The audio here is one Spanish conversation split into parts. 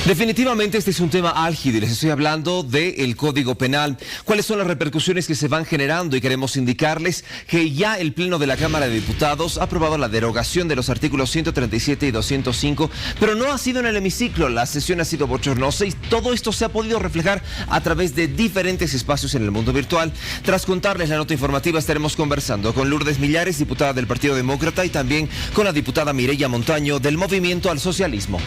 Definitivamente este es un tema álgido y les estoy hablando del Código Penal. ¿Cuáles son las repercusiones que se van generando? Y queremos indicarles que ya el Pleno de la Cámara de Diputados ha aprobado la derogación de los artículos 137 y 205, pero no ha sido en el hemiciclo. La sesión ha sido bochornosa y todo esto se ha podido reflejar a través de diferentes espacios en el mundo virtual. Tras contarles la nota informativa, estaremos conversando con Lourdes Millares, diputada del Partido Demócrata, y también con la diputada Mireya Montaño del Movimiento al Socialismo.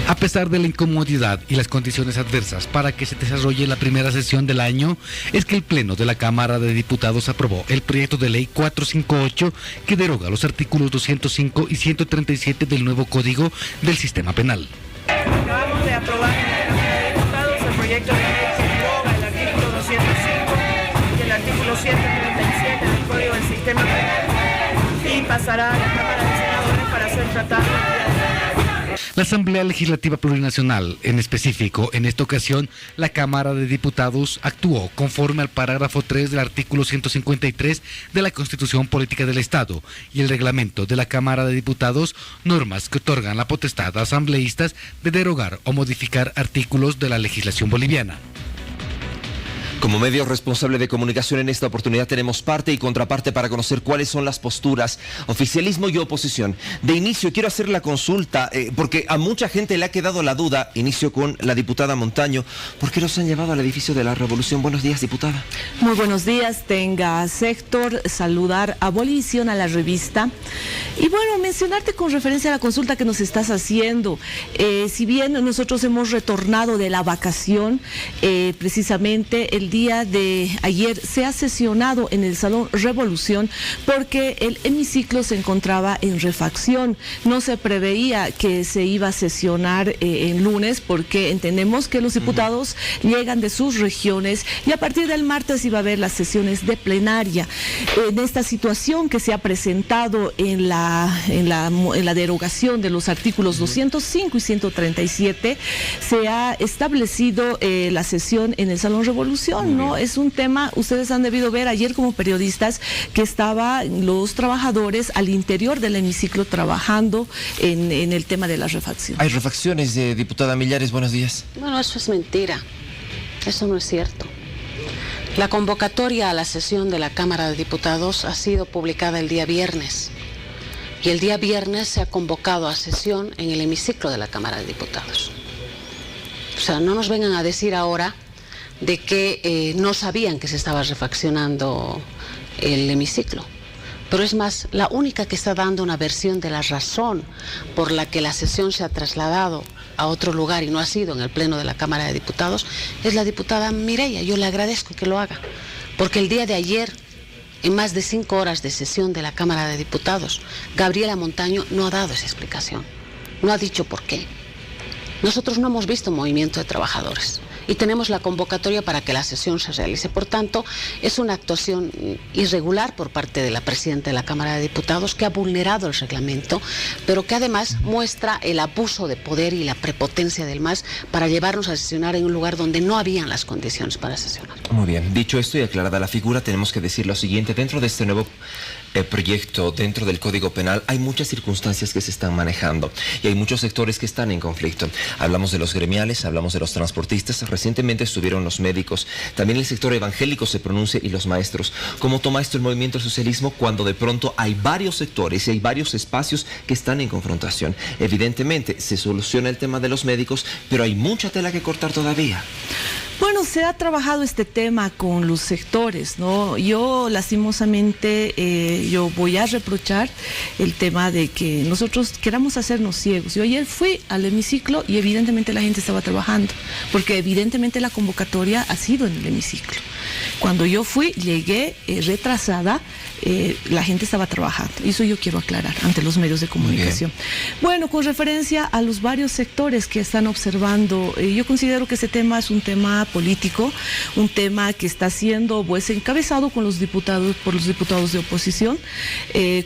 A pesar de la incomodidad y las condiciones adversas para que se desarrolle la primera sesión del año, es que el Pleno de la Cámara de Diputados aprobó el proyecto de ley 458 que deroga los artículos 205 y 137 del nuevo Código del Sistema Penal. Acabamos de aprobar en la Cámara de Diputados el proyecto de ley que deroga el artículo 205 y el artículo 137 del Código del Sistema Penal y pasará a la Cámara de Senadores para ser tratado. La Asamblea Legislativa Plurinacional, en específico, en esta ocasión, la Cámara de Diputados actuó conforme al parágrafo 3 del artículo 153 de la Constitución Política del Estado y el reglamento de la Cámara de Diputados, normas que otorgan la potestad a asambleístas de derogar o modificar artículos de la legislación boliviana. Como medio responsable de comunicación en esta oportunidad tenemos parte y contraparte para conocer cuáles son las posturas, oficialismo y oposición. De inicio quiero hacer la consulta porque a mucha gente le ha quedado la duda, inicio con la diputada Montaño, ¿por qué los han llevado al edificio de la Revolución? Buenos días, diputada. Muy buenos días, tenga Sector, saludar a Bolivisión, a la revista. Y bueno, mencionarte con referencia a la consulta que nos estás haciendo. Si bien nosotros hemos retornado de la vacación, precisamente el día de ayer se ha sesionado en el Salón Revolución porque el hemiciclo se encontraba en refacción. No se preveía que se iba a sesionar en lunes porque entendemos que los diputados llegan de sus regiones y a partir del martes iba a haber las sesiones de plenaria. En esta situación que se ha presentado en la derogación de los artículos 205 y 137, se ha establecido la sesión en el Salón Revolución. No, es un tema, ustedes han debido ver ayer como periodistas que estaban los trabajadores al interior del hemiciclo trabajando en el tema de la refacción. Hay refacciones, diputada Millares, buenos días. Bueno, eso es mentira, eso no es cierto. La convocatoria a la sesión de la Cámara de Diputados ha sido publicada el día viernes y el día viernes se ha convocado a sesión en el hemiciclo de la Cámara de Diputados. O sea, no nos vengan a decir ahora de que no sabían que se estaba refaccionando el hemiciclo. Pero es más, la única que está dando una versión de la razón por la que la sesión se ha trasladado a otro lugar y no ha sido en el Pleno de la Cámara de Diputados es la diputada Mireya. Yo le agradezco que lo haga, porque el día de ayer, en más de 5 horas de sesión de la Cámara de Diputados, Gabriela Montaño no ha dado esa explicación, no ha dicho por qué. Nosotros no hemos visto movimiento de trabajadores y tenemos la convocatoria para que la sesión se realice. Por tanto, es una actuación irregular por parte de la presidenta de la Cámara de Diputados que ha vulnerado el reglamento, pero que además muestra el abuso de poder y la prepotencia del MAS para llevarnos a sesionar en un lugar donde no habían las condiciones para sesionar. Muy bien, dicho esto y aclarada la figura, tenemos que decir lo siguiente. Dentro de este nuevo proyecto, dentro del Código Penal, hay muchas circunstancias que se están manejando y hay muchos sectores que están en conflicto. Hablamos de los gremiales, hablamos de los transportistas, recientemente estuvieron los médicos, también el sector evangélico se pronuncia y los maestros. ¿Cómo toma esto el movimiento al socialismo cuando de pronto hay varios sectores y hay varios espacios que están en confrontación? Evidentemente se soluciona el tema de los médicos, pero hay mucha tela que cortar todavía. Bueno, se ha trabajado este tema con los sectores, ¿no? Yo, lastimosamente, yo voy a reprochar el tema de que nosotros queramos hacernos ciegos. Yo ayer fui al hemiciclo y evidentemente la gente estaba trabajando, porque evidentemente la convocatoria ha sido en el hemiciclo. Cuando yo fui, llegué retrasada, la gente estaba trabajando. Eso yo quiero aclarar ante los medios de comunicación. Bueno, con referencia a los varios sectores que están observando, yo considero que este tema es un tema político, un tema que está siendo pues encabezado con los diputados, por los diputados de oposición,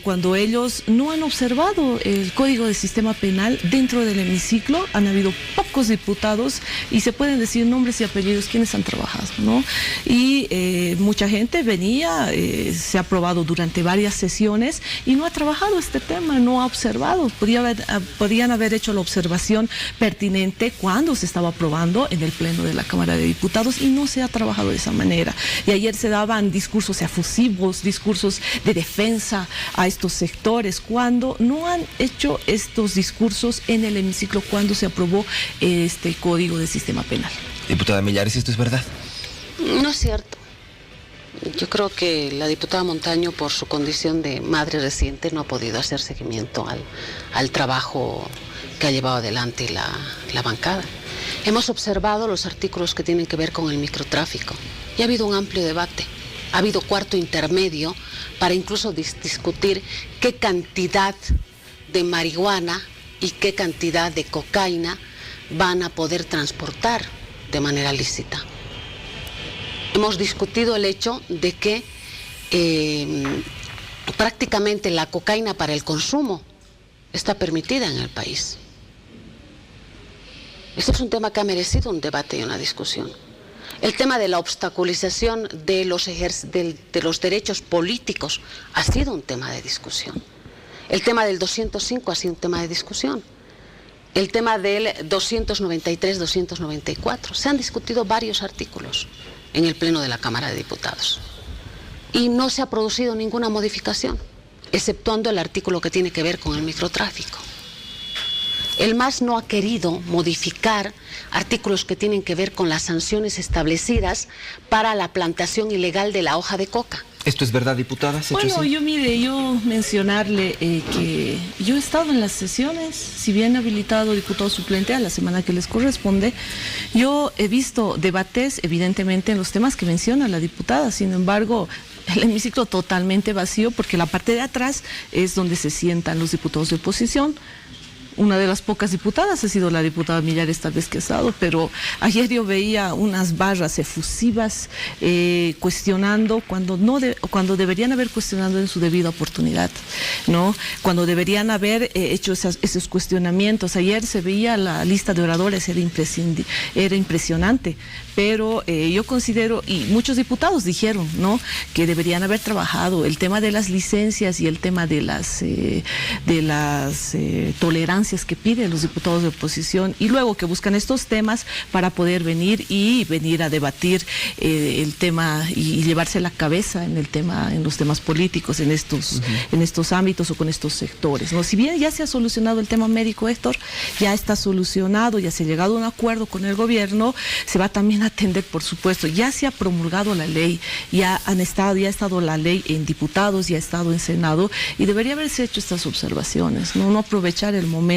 cuando ellos no han observado el Código del Sistema Penal dentro del hemiciclo. Han habido pocos diputados y se pueden decir nombres y apellidos quienes han trabajado, ¿no? Y y mucha gente venía, se ha aprobado durante varias sesiones y no ha trabajado este tema, no ha observado. Podrían haber hecho la observación pertinente cuando se estaba aprobando en el Pleno de la Cámara de Diputados y no se ha trabajado de esa manera. Y ayer se daban discursos efusivos, discursos de defensa a estos sectores, cuando no han hecho estos discursos en el hemiciclo cuando se aprobó este Código de Sistema Penal. Diputada Millares, ¿esto es verdad? No es cierto. Yo creo que la diputada Montaño, por su condición de madre reciente, no ha podido hacer seguimiento al trabajo que ha llevado adelante la bancada. Hemos observado los artículos que tienen que ver con el microtráfico y ha habido un amplio debate. Ha habido cuarto intermedio para incluso discutir qué cantidad de marihuana y qué cantidad de cocaína van a poder transportar de manera lícita. Hemos discutido el hecho de que prácticamente la cocaína para el consumo está permitida en el país. Este es un tema que ha merecido un debate y una discusión. El tema de la obstaculización de los derechos políticos ha sido un tema de discusión. El tema del 205 ha sido un tema de discusión. El tema del 293, 294. Se han discutido varios artículos en el Pleno de la Cámara de Diputados. Y no se ha producido ninguna modificación, exceptuando el artículo que tiene que ver con el microtráfico. El MAS no ha querido modificar artículos que tienen que ver con las sanciones establecidas para la plantación ilegal de la hoja de coca. ¿Esto es verdad, diputada? Bueno, yo mencionarle que yo he estado en las sesiones, si bien habilitado diputado suplente a la semana que les corresponde, yo he visto debates evidentemente en los temas que menciona la diputada, sin embargo, el hemiciclo totalmente vacío porque la parte de atrás es donde se sientan los diputados de oposición. Una de las pocas diputadas ha sido la diputada Millares, tal vez que ha estado, pero ayer yo veía unas barras efusivas cuestionando cuando deberían haber cuestionado en su debida oportunidad, ¿no? Cuando deberían haber hecho esos cuestionamientos. Ayer se veía la lista de oradores, era impresionante, pero yo considero, y muchos diputados dijeron, ¿no?, que deberían haber trabajado el tema de las licencias y el tema de las tolerancias que piden los diputados de oposición y luego que buscan estos temas para poder venir a debatir el tema y llevarse la cabeza en los temas políticos, en estos ámbitos o con estos sectores, ¿no? Si bien ya se ha solucionado el tema médico, Héctor, ya está solucionado, ya se ha llegado a un acuerdo con el gobierno, se va también a atender, por supuesto, ya se ha promulgado la ley, ya ha estado la ley en diputados, ya ha estado en Senado y debería haberse hecho estas observaciones, no aprovechar el momento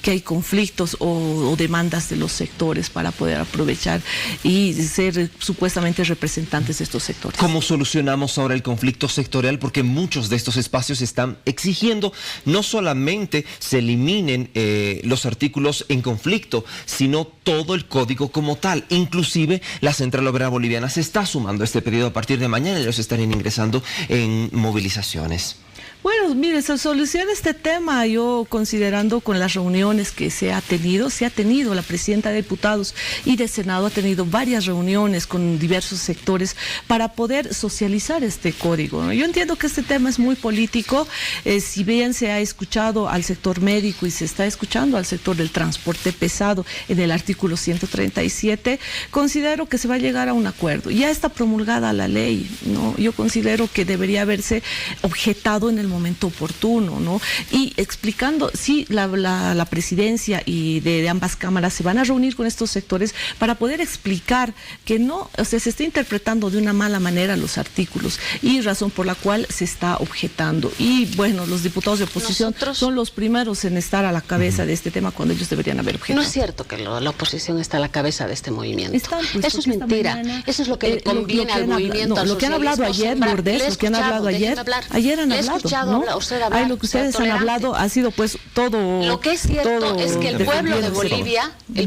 que hay conflictos o demandas de los sectores para poder aprovechar y ser supuestamente representantes de estos sectores. ¿Cómo solucionamos ahora el conflicto sectorial? Porque muchos de estos espacios están exigiendo no solamente se eliminen los artículos en conflicto, sino todo el código como tal. Inclusive la Central Obrera Boliviana se está sumando a este pedido a partir de mañana y ellos estarían ingresando en movilizaciones. Bueno, mire, se soluciona este tema, yo considerando con las reuniones que se ha tenido, la presidenta de diputados y de Senado ha tenido varias reuniones con diversos sectores para poder socializar este código, ¿no? Yo entiendo que este tema es muy político, si bien se ha escuchado al sector médico y se está escuchando al sector del transporte pesado en el artículo 137, considero que se va a llegar a un acuerdo. Ya está promulgada la ley, ¿no? Yo considero que debería haberse objetado en el momento oportuno, ¿no? Y explicando, sí, la presidencia y de ambas cámaras se van a reunir con estos sectores para poder explicar que no, o sea, se está interpretando de una mala manera los artículos y razón por la cual se está objetando. Y bueno, los diputados de oposición son los primeros en estar a la cabeza de este tema cuando ellos deberían haber objetado. No es cierto que la oposición está a la cabeza de este movimiento. Eso es mentira. Mañana, eso es lo que le conviene al movimiento. Lo que han hablado ayer, Lourdes, lo que han hablado ayer han hablado. ¿No? Hablar, lo que ustedes han hablado ha sido pues todo. Lo que es cierto es que el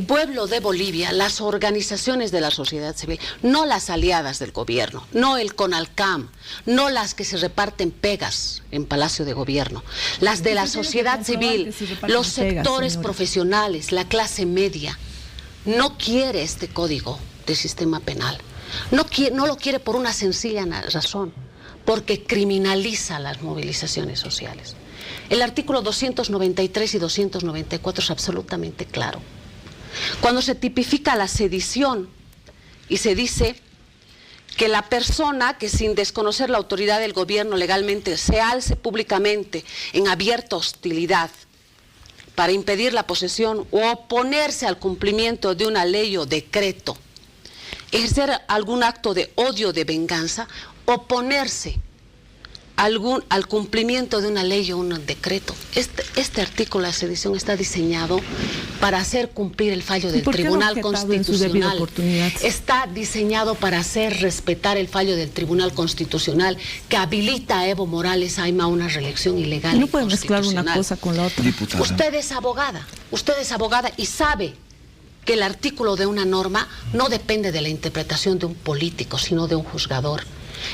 pueblo de Bolivia, las organizaciones de la sociedad civil, no las aliadas del gobierno, no el CONALCAM, no las que se reparten pegas en Palacio de Gobierno, las de la sociedad civil, los sectores profesionales, la clase media, no quiere este código de sistema penal. No lo quiere por una sencilla razón, porque criminaliza las movilizaciones sociales. El artículo 293 y 294 es absolutamente claro. Cuando se tipifica la sedición y se dice que la persona que sin desconocer la autoridad del gobierno legalmente se alce públicamente en abierta hostilidad para impedir la posesión o oponerse al cumplimiento de una ley o decreto, ejercer algún acto de odio o de venganza, oponerse al cumplimiento de una ley o un decreto. Este artículo de la sedición está diseñado para hacer cumplir el fallo del Tribunal Constitucional. Está diseñado para hacer respetar el fallo del Tribunal Constitucional que habilita a Evo Morales a una reelección ilegal. No puede mezclar una cosa con la otra. Diputada. Usted es abogada y sabe que el artículo de una norma no depende de la interpretación de un político, sino de un juzgador.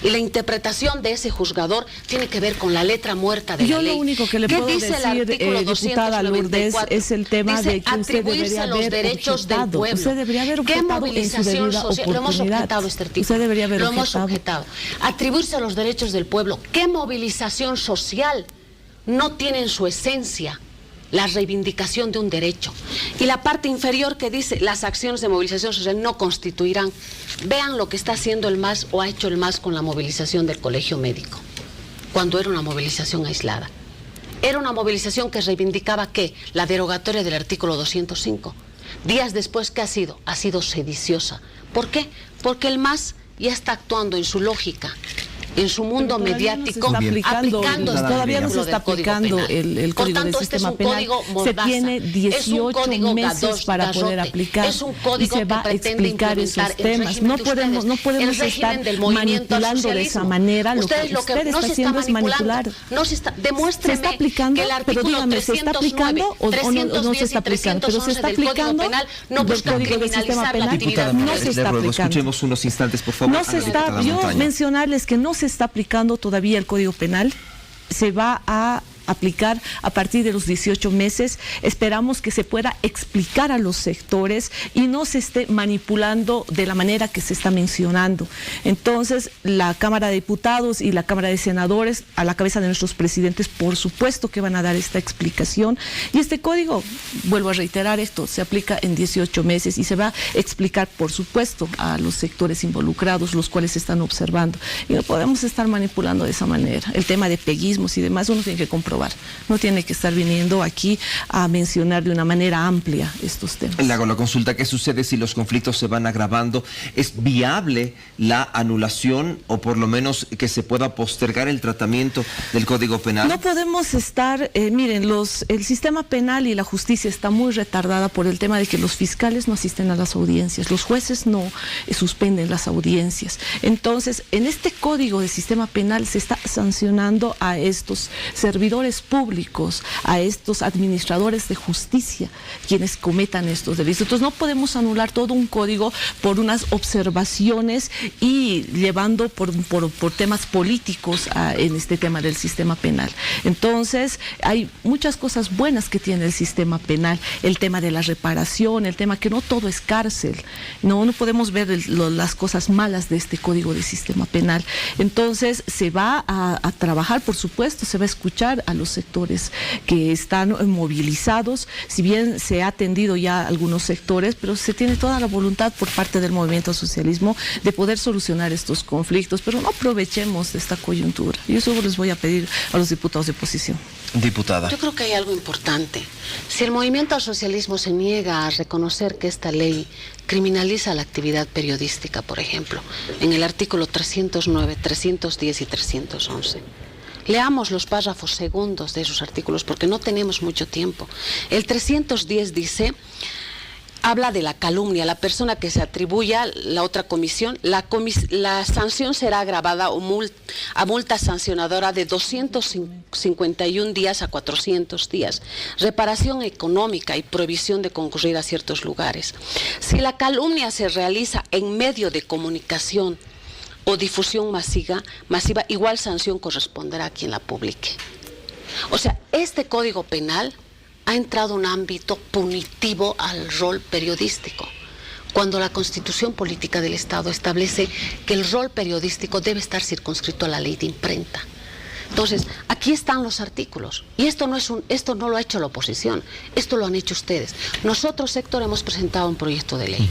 Y la interpretación de ese juzgador tiene que ver con la letra muerta de la ley. Yo lo único que le puedo decir, diputada Lourdes, es el tema de que usted debería haber objetado. Usted debería haber objetado en su debida oportunidad. Lo hemos objetado este artículo. Usted debería haber objetado. Atribuirse a los derechos del pueblo. ¿Qué movilización social no tiene en su esencia la reivindicación de un derecho? Y la parte inferior que dice las acciones de movilización social no constituirán. Vean lo que está haciendo el MAS o ha hecho el MAS con la movilización del Colegio Médico, cuando era una movilización aislada. Era una movilización que reivindicaba ¿qué? La derogatoria del artículo 205. Días después, ¿qué ha sido? Ha sido sediciosa. ¿Por qué? Porque el MAS ya está actuando en su lógica, en su mundo mediático, todavía no se está aplicando el Código del Sistema Penal. Se tiene 18 meses para poder aplicar y se va a explicar esos temas. No podemos estar manipulando de esa manera. Lo que usted está haciendo es manipular. Se está aplicando, pero dígame, ¿se está aplicando o no se está aplicando? Pero se está aplicando el Código del Sistema Penal. No se está aplicando. Escuchemos unos instantes, por favor. No se está, yo mencionarles que no se está aplicando todavía el Código Penal, se va a aplicar a partir de los 18 meses. Esperamos que se pueda explicar a los sectores y no se esté manipulando de la manera que se está mencionando. Entonces, la Cámara de Diputados y la Cámara de Senadores, a la cabeza de nuestros presidentes, por supuesto que van a dar esta explicación. Y este código, vuelvo a reiterar esto, se aplica en 18 meses y se va a explicar, por supuesto, a los sectores involucrados, los cuales están observando. Y no podemos estar manipulando de esa manera. El tema de peguismos y demás, uno tiene que comprobar. No tiene que estar viniendo aquí a mencionar de una manera amplia estos temas. Le hago la consulta, ¿qué sucede si los conflictos se van agravando? ¿Es viable la anulación o por lo menos que se pueda postergar el tratamiento del Código Penal? No podemos estar, miren, el sistema penal y la justicia está muy retardada por el tema de que los fiscales no asisten a las audiencias, los jueces no suspenden las audiencias. Entonces, en este Código de Sistema Penal se está sancionando a estos servidores públicos, a estos administradores de justicia, quienes cometan estos delitos. Entonces no podemos anular todo un código por unas observaciones y llevando por temas políticos en este tema del sistema penal. Entonces hay muchas cosas buenas que tiene el sistema penal, el tema de la reparación, el tema que no todo es cárcel, no podemos ver las cosas malas de este código de sistema penal. Entonces se va a trabajar, por supuesto, se va a escuchar a los sectores que están movilizados, si bien se ha atendido ya algunos sectores, pero se tiene toda la voluntad por parte del movimiento socialismo de poder solucionar estos conflictos, pero no aprovechemos de esta coyuntura. Y eso les voy a pedir a los diputados de oposición. Diputada. Yo creo que hay algo importante. Si el movimiento al socialismo se niega a reconocer que esta ley criminaliza la actividad periodística, por ejemplo, en el artículo 309, 310 y 311, leamos los párrafos segundos de esos artículos porque no tenemos mucho tiempo. El 310 dice, habla de la calumnia, la persona que se atribuya la otra comisión, la sanción será agravada a multa sancionadora de 251 días a 400 días, reparación económica y prohibición de concurrir a ciertos lugares. Si la calumnia se realiza en medio de comunicación o difusión masiva, igual sanción corresponderá a quien la publique. O sea, este Código Penal ha entrado en un ámbito punitivo al rol periodístico. cuando la Constitución Política del Estado establece que el rol periodístico debe estar circunscrito a la ley de imprenta. Entonces, aquí están los artículos. Y esto no lo ha hecho la oposición, esto lo han hecho ustedes. Nosotros, sector, hemos presentado un proyecto de ley.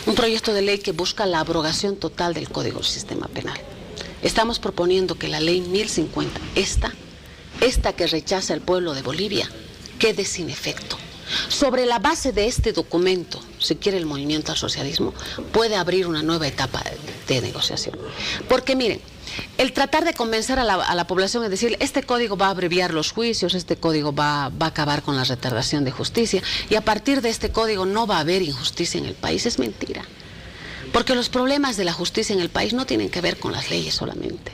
Un proyecto de ley que busca la abrogación total del Código del Sistema Penal. Estamos proponiendo que la ley 1050, esta que rechaza el pueblo de Bolivia, quede sin efecto. Sobre la base de este documento, si quiere el movimiento al socialismo, puede abrir una nueva etapa de negociación. Porque miren, el tratar de convencer a la población es decir, este código va a abreviar los juicios, este código va a acabar con la retardación de justicia y a partir de este código no va a haber injusticia en el país, es mentira. Porque los problemas de la justicia en el país no tienen que ver con las leyes solamente.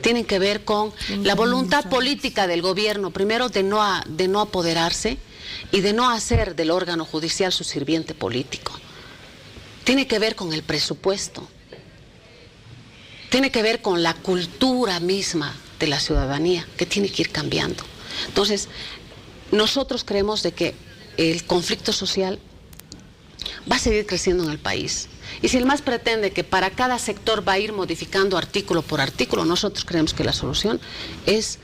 Tienen que ver con la voluntad política del gobierno, primero de no apoderarse y de no hacer del órgano judicial su sirviente político. Tiene que ver con el presupuesto. Tiene que ver con la cultura misma de la ciudadanía, que tiene que ir cambiando. Entonces, nosotros creemos de que el conflicto social va a seguir creciendo en el país. Y si el MAS pretende que para cada sector va a ir modificando artículo por artículo, nosotros creemos que la solución es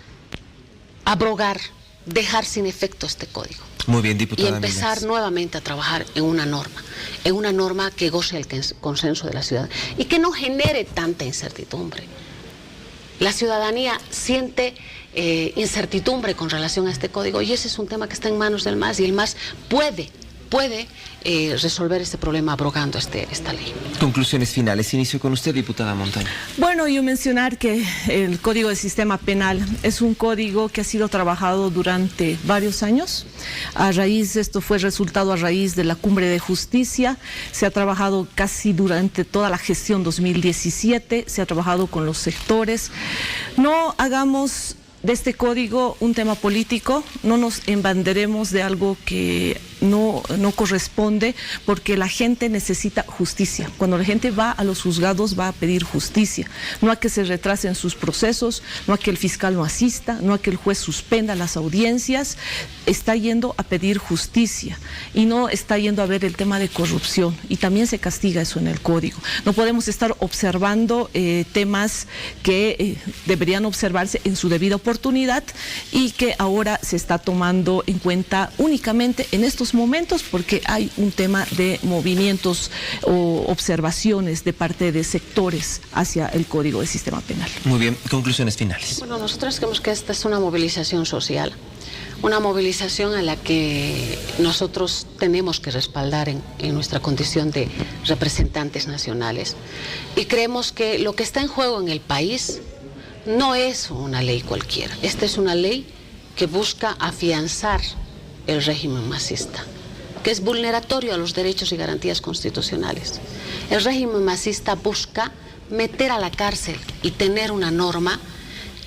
abrogar, dejar sin efecto este código. Muy bien, diputada. Y empezar nuevamente a trabajar en una norma que goce el consenso de la ciudadanía y que no genere tanta incertidumbre. La ciudadanía siente incertidumbre con relación a este código y ese es un tema que está en manos del MAS y el MAS puede resolver este problema abrogando esta ley. Conclusiones finales. Inicio con usted, diputada Montaño. Bueno, yo mencionar que el Código del Sistema Penal es un código que ha sido trabajado durante varios años. Esto fue resultado a raíz de la Cumbre de Justicia. Se ha trabajado casi durante toda la gestión 2017. Se ha trabajado con los sectores. No hagamos de este código un tema político, no nos embanderemos de algo que no corresponde, porque la gente necesita justicia. Cuando la gente va a los juzgados va a pedir justicia, no a que se retrasen sus procesos, no a que el fiscal no asista, no a que el juez suspenda las audiencias, está yendo a pedir justicia y no está yendo a ver el tema de corrupción, y también se castiga eso en el código. No podemos estar observando temas que deberían observarse en su debida oportunidad y que ahora se está tomando en cuenta únicamente en estos momentos porque hay un tema de movimientos o observaciones de parte de sectores hacia el Código del Sistema Penal. Muy bien, conclusiones finales. Bueno, nosotros creemos que esta es una movilización social, una movilización a la que nosotros tenemos que respaldar en nuestra condición de representantes nacionales. Y creemos que lo que está en juego en el país no es una ley cualquiera. Esta es una ley que busca afianzar el régimen masista, que es vulneratorio a los derechos y garantías constitucionales. El régimen masista busca meter a la cárcel y tener una norma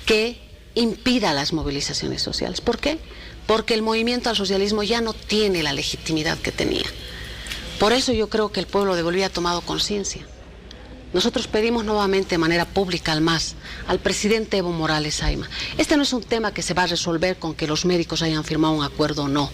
que impida las movilizaciones sociales. ¿Por qué? Porque el movimiento al socialismo ya no tiene la legitimidad que tenía. Por eso yo creo que el pueblo de Bolivia ha tomado conciencia. Nosotros pedimos nuevamente de manera pública al MAS, al presidente Evo Morales Ayma. Este no es un tema que se va a resolver con que los médicos hayan firmado un acuerdo o no.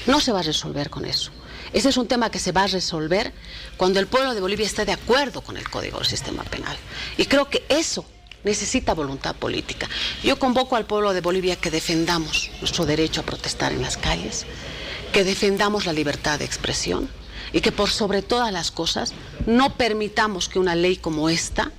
No se va a resolver con eso. Este es un tema que se va a resolver cuando el pueblo de Bolivia esté de acuerdo con el Código del Sistema Penal. Y creo que eso necesita voluntad política. Yo convoco al pueblo de Bolivia que defendamos nuestro derecho a protestar en las calles, que defendamos la libertad de expresión, y que por sobre todas las cosas no permitamos que una ley como esta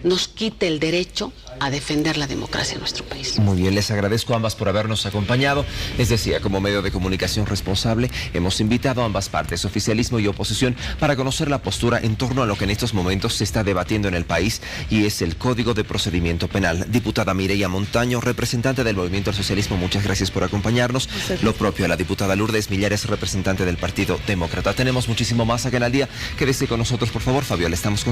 nos quite el derecho a defender la democracia en nuestro país. Muy bien, les agradezco a ambas por habernos acompañado. Les decía, como medio de comunicación responsable, hemos invitado a ambas partes, oficialismo y oposición, para conocer la postura en torno a lo que en estos momentos se está debatiendo en el país y es el Código de Procedimiento Penal. Diputada Mireya Montaño, representante del Movimiento al Socialismo, muchas gracias por acompañarnos. Lo propio a la diputada Lourdes Millares, representante del Partido Demócrata. Tenemos muchísimo más acá en el día. Quédese con nosotros, por favor, Fabiola, estamos con